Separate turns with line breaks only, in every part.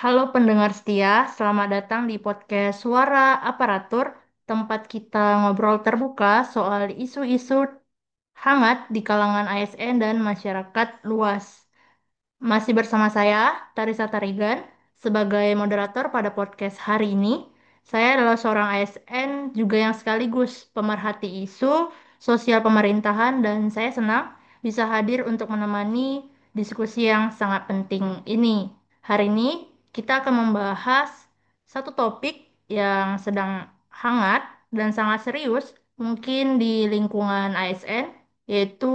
Halo pendengar setia, selamat datang di podcast Suara Aparatur, tempat kita ngobrol terbuka soal isu-isu hangat di kalangan ASN dan masyarakat luas. Masih bersama saya, Tarisa Tarigan, sebagai moderator pada podcast hari ini. Saya adalah seorang ASN juga yang sekaligus pemerhati isu sosial pemerintahan dan saya senang bisa hadir untuk menemani diskusi yang sangat penting ini. Hari ini kita akan membahas satu topik yang sedang hangat dan sangat serius mungkin di lingkungan ASN, yaitu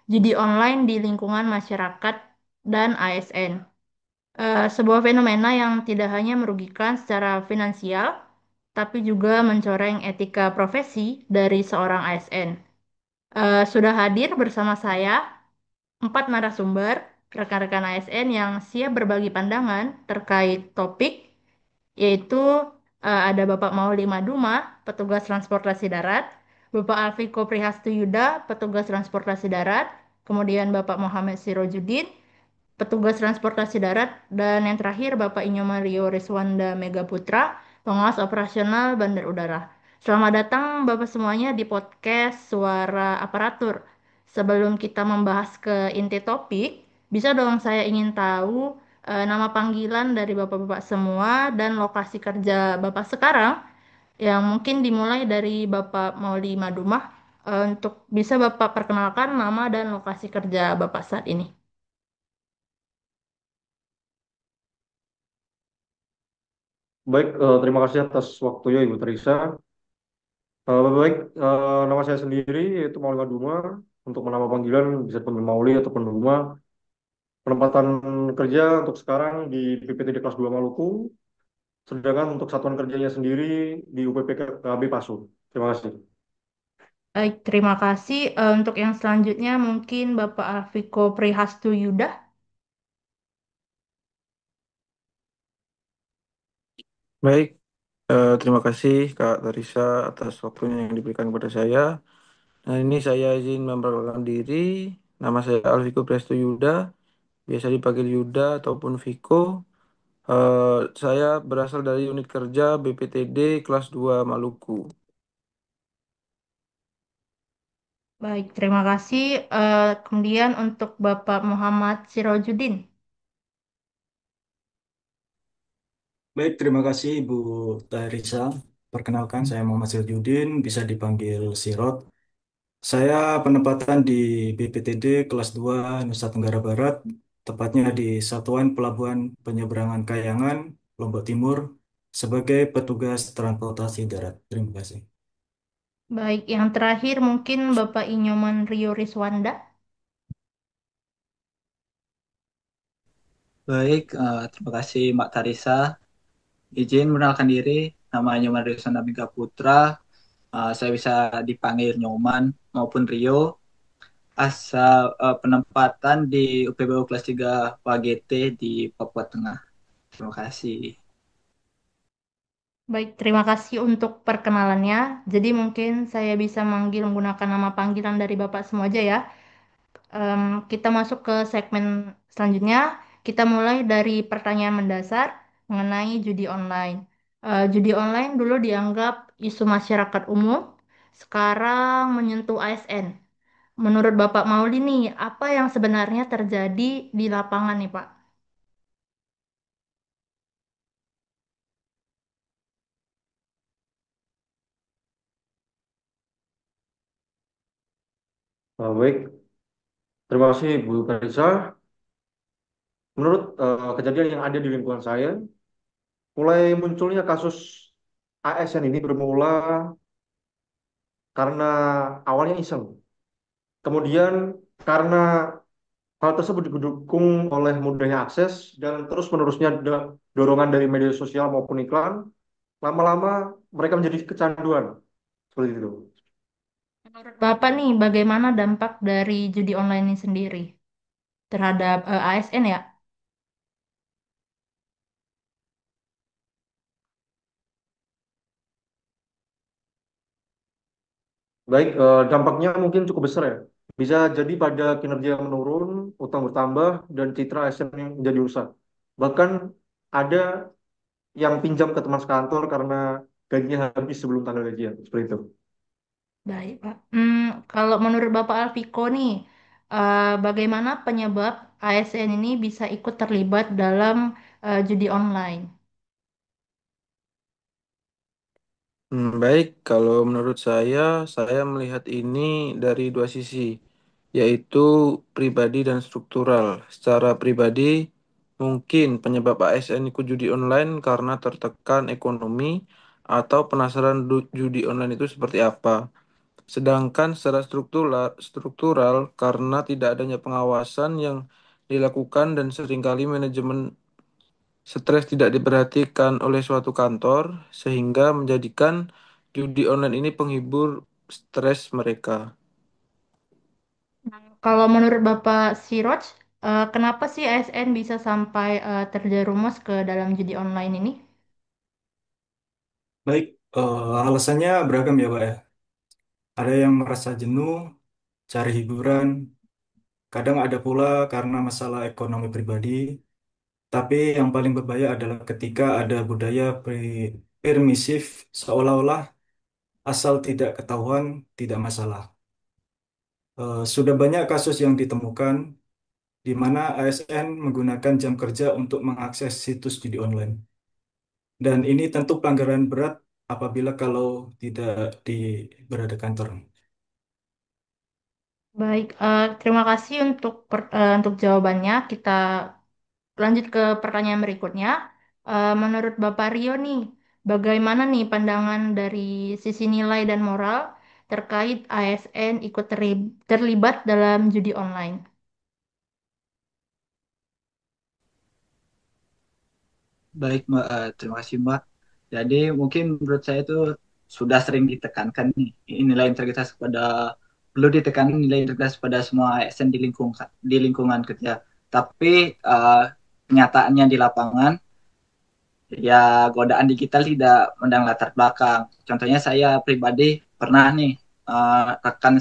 judi online di lingkungan masyarakat dan ASN. Sebuah fenomena yang tidak hanya merugikan secara finansial, tapi juga mencoreng etika profesi dari seorang ASN. Sudah hadir bersama saya empat narasumber, rekan-rekan ASN yang siap berbagi pandangan terkait topik, yaitu ada Bapak Mauli Maduma, petugas transportasi darat, Bapak Alfiko Prihastuyuda, petugas transportasi darat, kemudian Bapak Muhammad Sirojudin, petugas transportasi darat, dan yang terakhir Bapak Inyo Mario Reswanda Megaputra, pengawas operasional Bandar Udara. Selamat datang Bapak semuanya di podcast Suara Aparatur. Sebelum kita membahas ke inti topik, bisa dong saya ingin tahu nama panggilan dari Bapak-Bapak semua dan lokasi kerja Bapak sekarang yang mungkin dimulai dari Bapak Mauli Madumah untuk bisa Bapak perkenalkan nama dan lokasi kerja Bapak saat ini.
Baik, terima kasih atas waktunya Ibu Teresa. Baik, nama saya sendiri yaitu Maulana Duma. Untuk nama panggilan bisa dipanggil Mauli atau Duma. Penempatan kerja untuk sekarang di BPTD kelas 2 Maluku, sedangkan untuk satuan kerjanya sendiri di UPPKB Pasu. Terima kasih.
Baik, terima kasih. Untuk yang selanjutnya mungkin Bapak Alfiko Prihastuyuda.
Baik, terima kasih Kak Tarisa atas waktunya yang diberikan kepada saya. Nah, ini saya izin memperkenalkan diri. Nama saya Alviko Presto Yuda, biasa dipanggil Yuda ataupun Viko. Saya berasal dari unit kerja BPTD kelas 2 Maluku.
Baik, terima kasih. Kemudian untuk Bapak Muhammad Sirojudin.
Baik, terima kasih Ibu Tarisa. Perkenalkan, saya Muhammad Syarjudin, bisa dipanggil Sirot. Saya penempatan di BPTD kelas 2 Nusa Tenggara Barat, tepatnya di Satuan Pelabuhan Penyeberangan Kayangan, Lombok Timur, sebagai petugas transportasi darat. Terima kasih.
Baik, yang terakhir mungkin Bapak Inyoman Rio Riswanda.
Baik, terima kasih Mbak Tarisa. Izin mengenalkan diri, nama Nyoman Rio Sandamika Putra. Saya bisa dipanggil Nyoman maupun Rio. Asal penempatan di UPBU kelas 3 PAGT di Papua Tengah. Terima kasih.
Baik, terima kasih untuk perkenalannya. Jadi mungkin saya bisa manggil menggunakan nama panggilan dari Bapak semua aja ya. Em, kita masuk ke segmen selanjutnya. Kita mulai dari pertanyaan mendasar mengenai judi online. Judi online dulu dianggap isu masyarakat umum, sekarang menyentuh ASN. Menurut Bapak Mauli nih, apa yang sebenarnya terjadi di lapangan nih Pak?
Baik, terima kasih Bu Teresa. Menurut kejadian yang ada di lingkungan saya, mulai munculnya kasus ASN ini bermula karena awalnya iseng. Kemudian karena hal tersebut didukung oleh mudahnya akses dan terus-menerusnya dorongan dari media sosial maupun iklan. Lama-lama mereka menjadi kecanduan seperti itu.
Menurut Bapak nih, bagaimana dampak dari judi online ini sendiri terhadap ASN ya?
Baik, dampaknya mungkin cukup besar ya. Bisa jadi pada kinerja menurun, utang bertambah, dan citra ASN yang menjadi rusak. Bahkan ada yang pinjam ke teman sekantor karena gajinya habis sebelum tanggal gajian, seperti itu.
Baik, Pak. Kalau menurut Bapak Alviko nih, bagaimana penyebab ASN ini bisa ikut terlibat dalam judi online?
Baik, kalau menurut saya melihat ini dari dua sisi, yaitu pribadi dan struktural. Secara pribadi, mungkin penyebab ASN ikut judi online karena tertekan ekonomi atau penasaran judi online itu seperti apa. Sedangkan secara struktural karena tidak adanya pengawasan yang dilakukan dan seringkali manajemen stres tidak diperhatikan oleh suatu kantor sehingga menjadikan judi online ini penghibur stres mereka.
Kalau menurut Bapak Siroj, kenapa sih ASN bisa sampai terjerumus ke dalam judi online ini?
Baik, alasannya beragam ya, Pak ya. Ada yang merasa jenuh, cari hiburan, kadang ada pula karena masalah ekonomi pribadi, tapi yang paling berbahaya adalah ketika ada budaya permisif seolah-olah asal tidak ketahuan tidak masalah. Sudah banyak kasus yang ditemukan di mana ASN menggunakan jam kerja untuk mengakses situs judi online. Dan ini tentu pelanggaran berat apabila kalau tidak berada kantor.
Baik, terima kasih untuk jawabannya. Kita lanjut ke pertanyaan berikutnya. Menurut Bapak Rio nih, bagaimana nih pandangan dari sisi nilai dan moral terkait ASN ikut terlibat dalam judi online?
Baik, Mbak. Terima kasih, Mbak. Jadi mungkin menurut saya itu sudah sering ditekankan nih nilai integritas kepada perlu ditekankan nilai integritas pada semua ASN di lingkungan kerja. Tapi kenyataannya di lapangan ya godaan digital tidak mendang latar belakang. Contohnya saya pribadi pernah nih rekan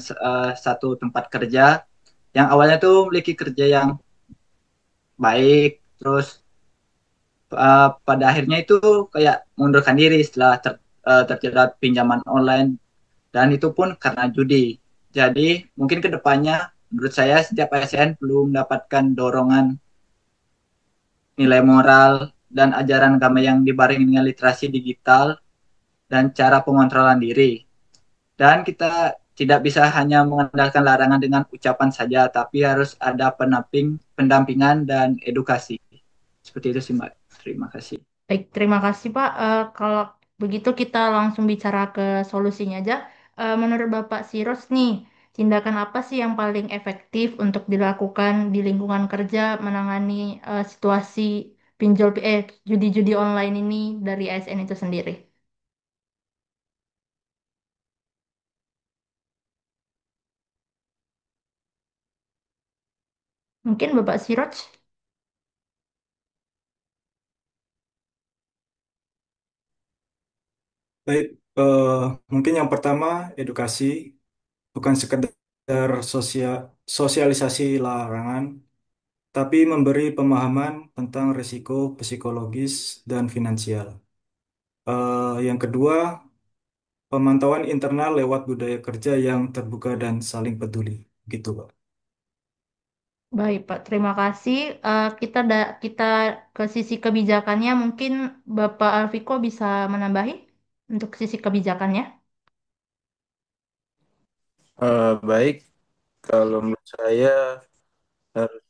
satu tempat kerja yang awalnya tuh memiliki kerja yang baik, terus pada akhirnya itu kayak mengundurkan diri setelah terjerat pinjaman online dan itu pun karena judi. Jadi mungkin ke depannya menurut saya setiap ASN perlu mendapatkan dorongan nilai moral dan ajaran agama yang dibarengi dengan literasi digital dan cara pengontrolan diri. Dan kita tidak bisa hanya mengandalkan larangan dengan ucapan saja, tapi harus ada pendampingan dan edukasi. Seperti itu sih, Mbak. Terima kasih.
Baik, terima kasih Pak. Kalau begitu kita langsung bicara ke solusinya aja. Menurut Bapak Siros nih, tindakan apa sih yang paling efektif untuk dilakukan di lingkungan kerja menangani situasi pinjol judi-judi online ini dari ASN itu sendiri? Mungkin Bapak Siroj?
Baik, eh, mungkin yang pertama edukasi, bukan sekedar sosialisasi larangan, tapi memberi pemahaman tentang risiko psikologis dan finansial. Yang kedua, pemantauan internal lewat budaya kerja yang terbuka dan saling peduli. Gitu, Pak.
Baik, Pak. Terima kasih. Kita ke sisi kebijakannya. Mungkin Bapak Alviko bisa menambahi untuk sisi kebijakannya.
Baik, kalau menurut saya harus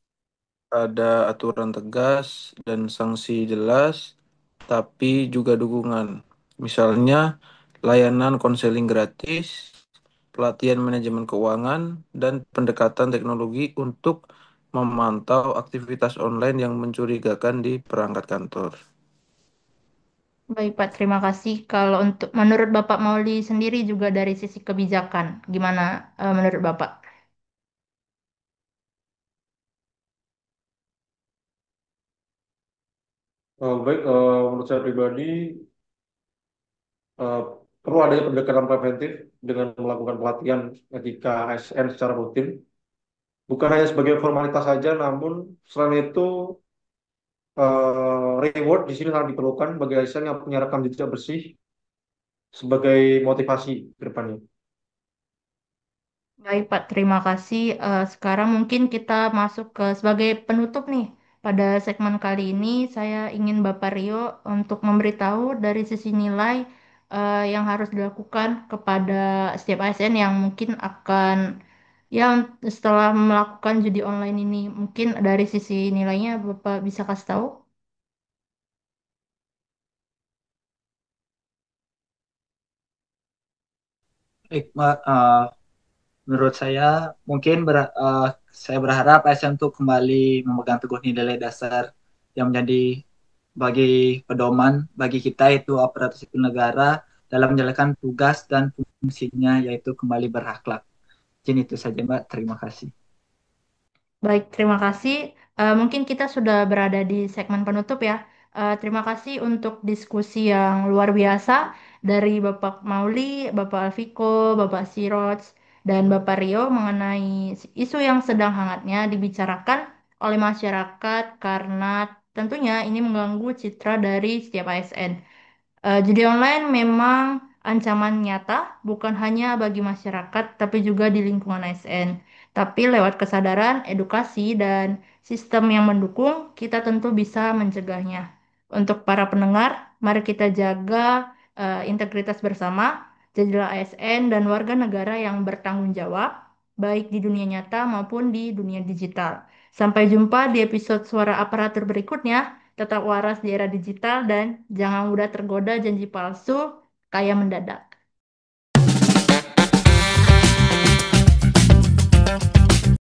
ada aturan tegas dan sanksi jelas, tapi juga dukungan. Misalnya, layanan konseling gratis, pelatihan manajemen keuangan, dan pendekatan teknologi untuk memantau aktivitas online yang mencurigakan di perangkat kantor.
Baik, Pak. Terima kasih. Kalau untuk menurut Bapak Mauli sendiri juga dari sisi kebijakan, gimana menurut Bapak?
Baik, menurut saya pribadi eh, perlu adanya pendekatan preventif dengan melakukan pelatihan etika ASN secara rutin, bukan hanya sebagai formalitas saja, namun selain itu Reward di sini sangat diperlukan bagi ASN yang punya rekam jejak bersih sebagai motivasi ke depannya.
Baik, Pak. Terima kasih. Sekarang mungkin kita masuk ke sebagai penutup nih. Pada segmen kali ini, saya ingin Bapak Rio untuk memberitahu dari sisi nilai yang harus dilakukan kepada setiap ASN yang mungkin akan, ya, setelah melakukan judi online ini. Mungkin dari sisi nilainya Bapak bisa kasih tahu?
Baik, Mbak, menurut saya mungkin saya berharap ASN untuk kembali memegang teguh nilai dasar yang menjadi bagi pedoman bagi kita itu aparatur sipil negara dalam menjalankan tugas dan fungsinya yaitu kembali berakhlak. Jadi itu saja Mbak, terima kasih.
Baik, terima kasih. Mungkin kita sudah berada di segmen penutup ya. Terima kasih untuk diskusi yang luar biasa dari Bapak Mauli, Bapak Alviko, Bapak Sirods, dan Bapak Rio mengenai isu yang sedang hangatnya dibicarakan oleh masyarakat karena tentunya ini mengganggu citra dari setiap ASN. Judi online memang ancaman nyata bukan hanya bagi masyarakat tapi juga di lingkungan ASN. Tapi lewat kesadaran, edukasi, dan sistem yang mendukung, kita tentu bisa mencegahnya. Untuk para pendengar, mari kita jaga integritas bersama, jadilah ASN dan warga negara yang bertanggung jawab, baik di dunia nyata maupun di dunia digital. Sampai jumpa di episode Suara Aparatur berikutnya. Tetap waras di era digital dan jangan mudah tergoda janji palsu kayak mendadak.